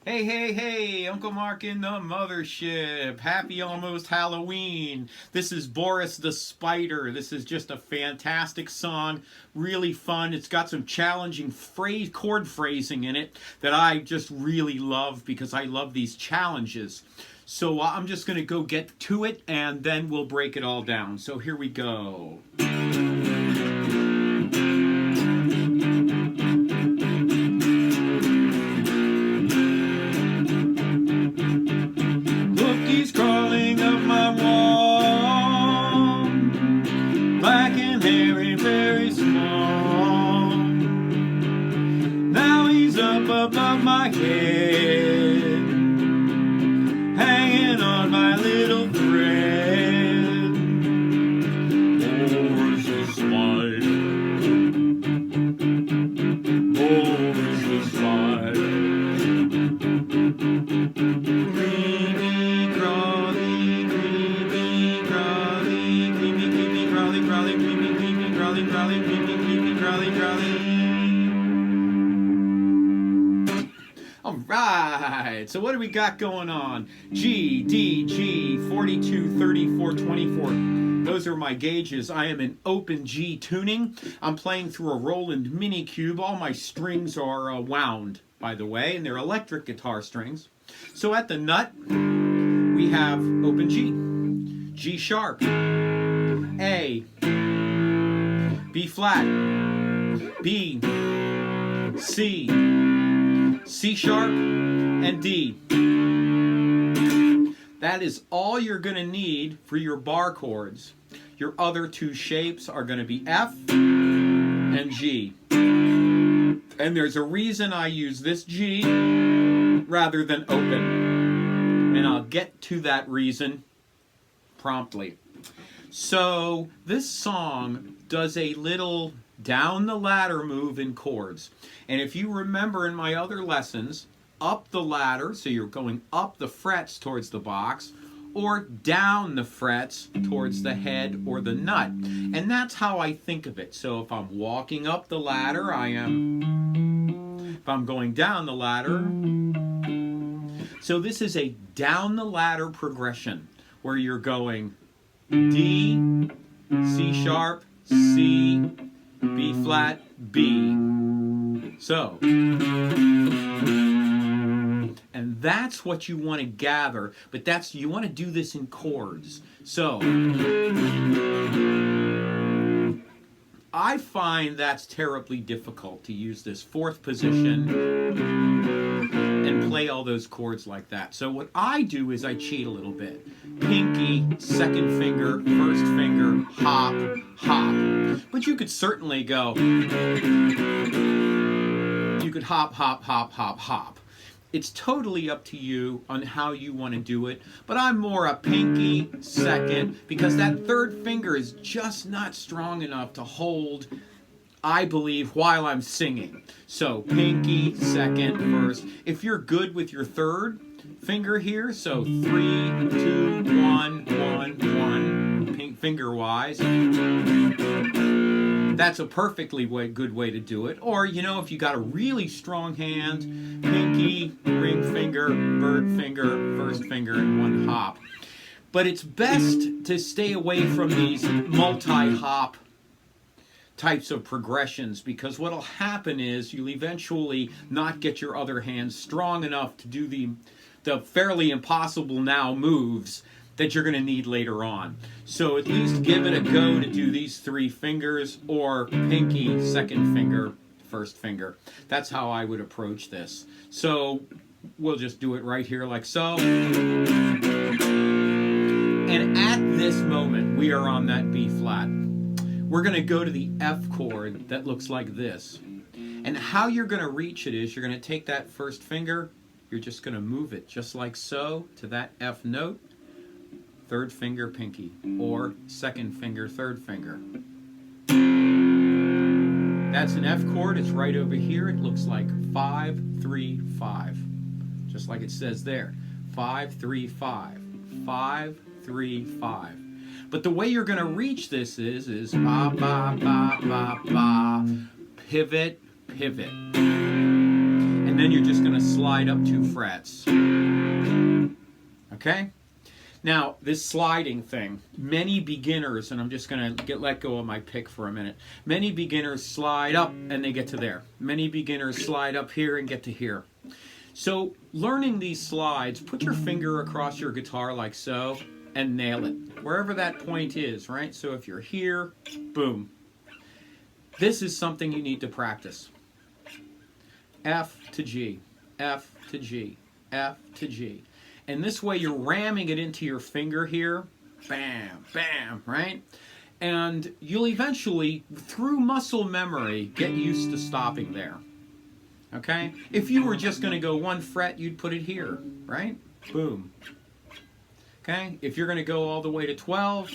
Hey, hey, hey, Uncle Mark in the mothership. Happy almost Halloween. This is Boris the Spider. This is just a fantastic song, really fun. It's got some challenging chord phrasing in it that I just really love because I love these challenges. So I'm just going to go get to it and then we'll break it all down. So here we go. He's crawling up my wall, black and hairy, very small. Now he's up above my head, hanging on my little thread. Boris the Spider, Boris the Spider. Alright, so what do we got going on? G, D, G, 42, 34, 24. Those are my gauges. I am in open G tuning. I'm playing through a Roland Mini Cube. All my strings are wound, by the way, and they're electric guitar strings. So at the nut, we have open G, G sharp, A, B flat, B, C, C sharp, and D. That is all you're going to need for your bar chords. Your other two shapes are going to be F and G. And there's a reason I use this G rather than open. And I'll get to that reason promptly. So this song does a little down the ladder move in chords. And if you remember in my other lessons, up the ladder, so you're going up the frets towards the box, or down the frets towards the head or the nut. And that's how I think of it. So if I'm walking up the ladder, I am. If I'm going down the ladder. So this is a down the ladder progression where you're going D, C sharp, C, B flat, B. So, and that's what you want to gather, but you want to do this in chords. So, I find that's terribly difficult to use this fourth position and play all those chords like that. So what I do is I cheat a little bit. Pinky, second finger, first finger, hop, hop. But you could certainly go, you could hop, hop, hop, hop, hop. It's totally up to you on how you want to do it, but I'm more a pinky, second, because that third finger is just not strong enough to hold, I believe, while I'm singing. So pinky, second, first. If you're good with your third finger here, so 3, 2, 1, 1, 1, pink finger wise, that's a perfectly good way to do it. Or, you know, if you got a really strong hand, pinky, ring finger, bird finger, first finger, and one hop. But it's best to stay away from these multi-hop types of progressions, because what'll happen is you'll eventually not get your other hand strong enough to do the fairly impossible now moves that you're going to need later on. So at least give it a go to do these three fingers, or pinky, second finger, first finger. That's how I would approach this. So we'll just do it right here like so. And at this moment, we are on that B flat. We're going to go to the F chord that looks like this. And how you're going to reach it is you're going to take that first finger, you're just going to move it just like so to that F note, third finger pinky, or second finger, third finger. That's an F chord. It's right over here. It looks like 5, 3, 5. Just like it says there. 5, 3, 5. 5, 3, 5. But the way you're going to reach this is ba, ba, ba, ba, ba, pivot, pivot. And and then you're just going to slide up 2 frets. Okay? Now, this sliding thing, many beginners, and I'm just going to let go of my pick for a minute. Many beginners slide up and they get to there. Many beginners slide up here and get to here. So, learning these slides, put your finger across your guitar like so and nail it. Wherever that point is, right? So if you're here, boom. This is something you need to practice. F to G, F to G, F to G. And this way you're ramming it into your finger here. Bam, bam, right? And you'll eventually, through muscle memory, get used to stopping there. Okay? If you were just going to go 1 fret, you'd put it here, right? Boom. Okay? If you're going to go all the way to 12,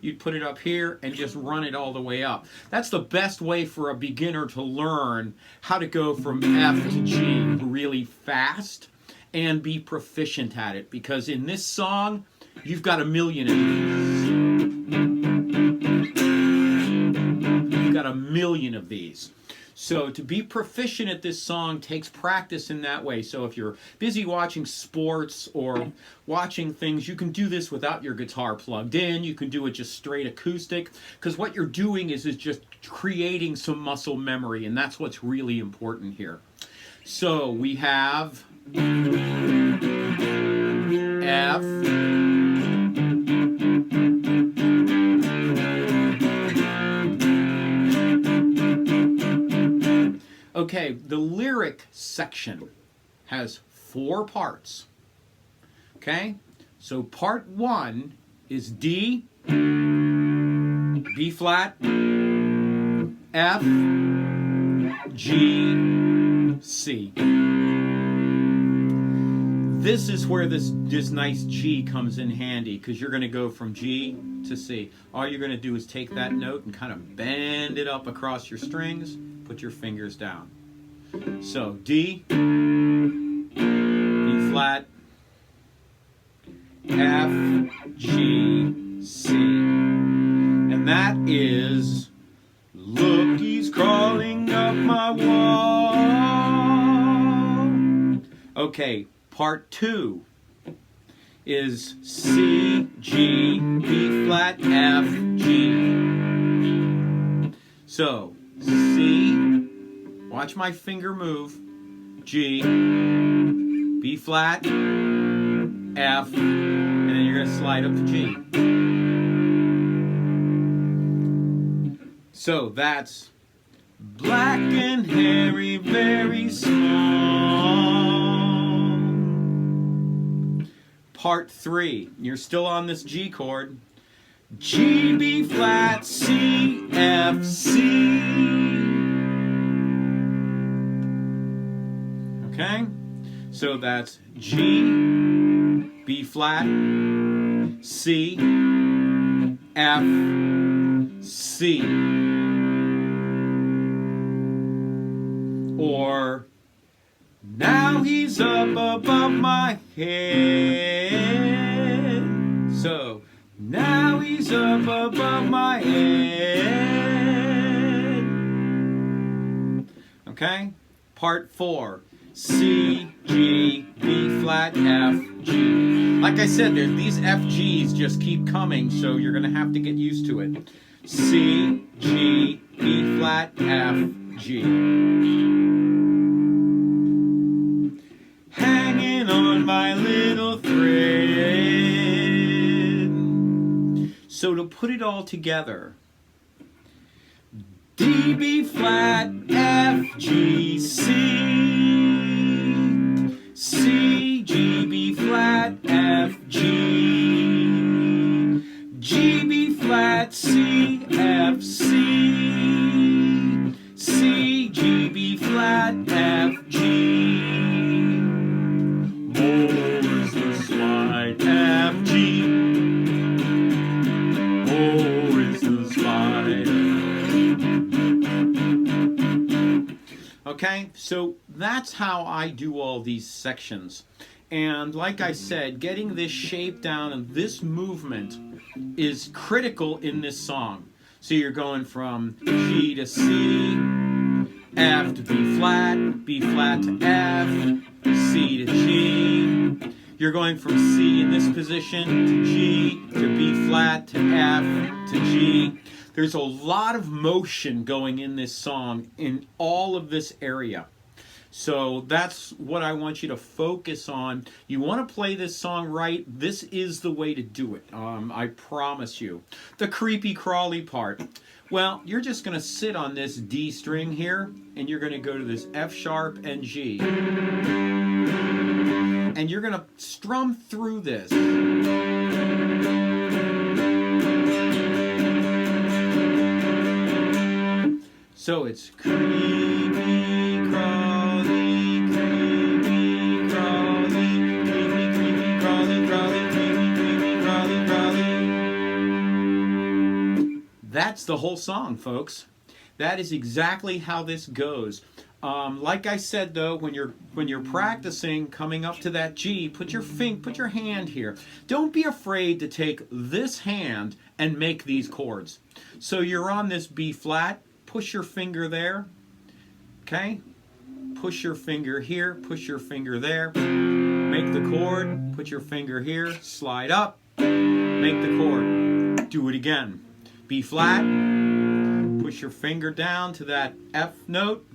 you'd put it up here and just run it all the way up. That's the best way for a beginner to learn how to go from F to G really fast and be proficient at it, because in this song you've got a million of these. You've got a million of these. So to be proficient at this song takes practice in that way. So if you're busy watching sports or watching things, you can do this without your guitar plugged in. You can do it just straight acoustic, because what you're doing is just creating some muscle memory, and that's what's really important here. So we have F, okay, the lyric section has 4 parts. Okay? So part 1 is D, B flat, F, G, C. This is where this nice G comes in handy, because you're going to go from G to C. All you're going to do is take that note and kind of bend it up across your strings, put your fingers down. So D, B flat, F, G, C. And that is, look, he's crawling up my wall. Okay. Part 2 is C, G, B flat, F, G. So, C, watch my finger move, G, B flat, F, and then you're going to slide up to G. So that's black and hairy, very small. Part 3, you're still on this G chord. G, B flat, C, F, C. Okay? So that's G, B flat, C, F, C. Or, now he's up above my head. So, now he's up above my head. Okay? Part 4. C, G, B flat, F, G. Like I said, these F, Gs just keep coming, so you're going to have to get used to it. C, G, B flat, F, G. Hanging on my little thread. So to put it all together, D, B flat, F, G, C. C, G, B flat, F, G. G, B flat, C, F, C. C, G, B flat, F, G. Boris the slide, F, G. Boris the slide. Okay, so that's how I do all these sections. And like I said, getting this shape down and this movement is critical in this song. So you're going from G to C, F to B flat to F, C to G. You're going from C in this position to G to B flat to F to G. There's a lot of motion going in this song in all of this area. So that's what I want you to focus on. You want to play this song right. This is the way to do it. I promise you. The creepy crawly part. Well, you're just going to sit on this D string here, and you're going to go to this F sharp and G. And you're going to strum through this. So it's creepy, crawly, creepy, crawly, creepy, creepy, crawly, crawly, creepy, creepy, crawly, crawly. That's the whole song, folks. That is exactly how this goes. Like I said, though, when you're practicing coming up to that G, put your hand here. Don't be afraid to take this hand and make these chords. So you're on this B flat. Push your finger there, okay? Push your finger here, push your finger there. Make the chord, put your finger here, slide up, make the chord. Do it again. B flat, push your finger down to that F note,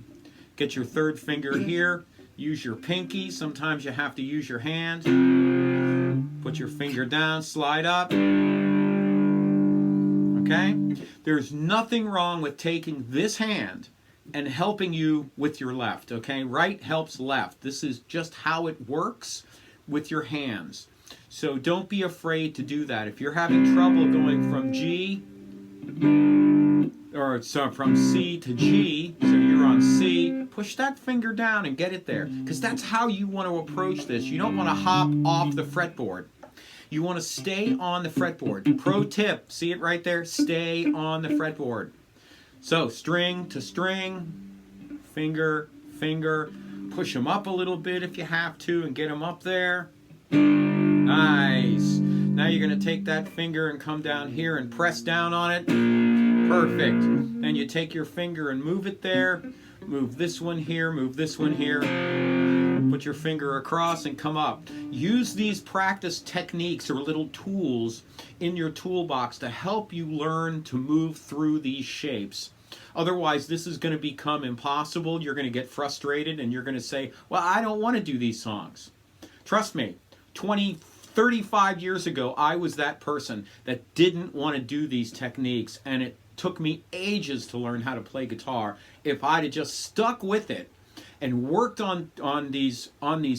get your third finger here, use your pinky, sometimes you have to use your hand. Put your finger down, slide up. Okay? There's nothing wrong with taking this hand and helping you with your left, okay? Right helps left. This is just how it works with your hands. So don't be afraid to do that. If you're having trouble going from G, or so from C to G, so you're on C, push that finger down and get it there, because that's how you want to approach this. You don't want to hop off the fretboard. You want to stay on the fretboard. Pro tip, see it right there? Stay on the fretboard. So string to string, finger, finger. Push them up a little bit if you have to and get them up there. Nice. Now you're going to take that finger and come down here and press down on it. Perfect. Then you take your finger and move it there. Move this one here, move this one here. Put your finger across and come up. Use these practice techniques or little tools in your toolbox to help you learn to move through these shapes. Otherwise, this is going to become impossible. You're going to get frustrated and you're going to say, well, I don't want to do these songs. Trust me, 35 years ago, I was that person that didn't want to do these techniques, and it took me ages to learn how to play guitar. If I'd have just stuck with it and worked on these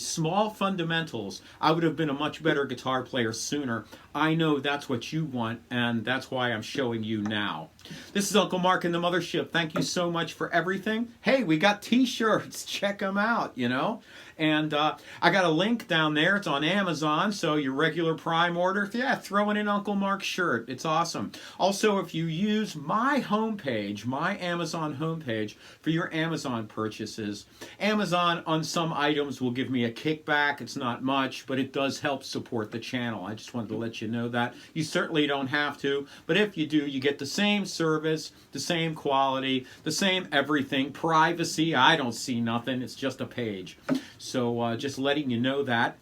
small fundamentals, I would have been a much better guitar player sooner. I know that's what you want, and that's why I'm showing you now. This is Uncle Mark in the Mothership. Thank you so much for everything. Hey, we got t-shirts. Check them out, you know. And I got a link down there. It's on Amazon, so your regular Prime order, yeah, throw in an Uncle Mark shirt. It's awesome. Also, if you use my homepage, my Amazon homepage, for your Amazon purchases, Amazon on some items will give me a kickback. It's not much, but it does help support the channel. I just wanted to let you know that. You certainly don't have to, but if you do, you get the same service, the same quality, the same everything. Privacy, I don't see nothing. It's just a page. So just letting you know that.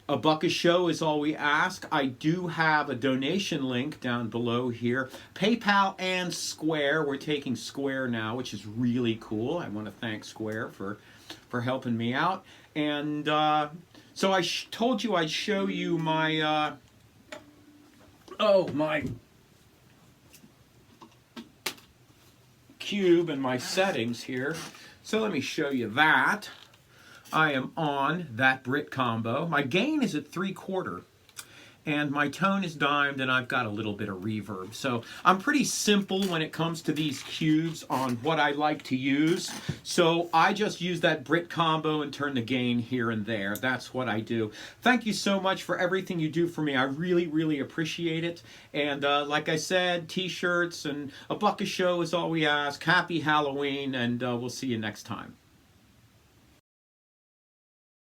A buck a show is all we ask. I do have a donation link down below here. PayPal and Square. We're taking Square now, which is really cool. I want to thank Square for helping me out. And so I told you I'd show you my my cube and my settings here. So let me show you that. I am on that Brit combo. My gain is at 3/4, and my tone is dimed, and I've got a little bit of reverb. So I'm pretty simple when it comes to these cubes on what I like to use. So I just use that Brit combo and turn the gain here and there. That's what I do. Thank you so much for everything you do for me. I really, really appreciate it. And like I said, t-shirts and a buck a show is all we ask. Happy Halloween, and we'll see you next time.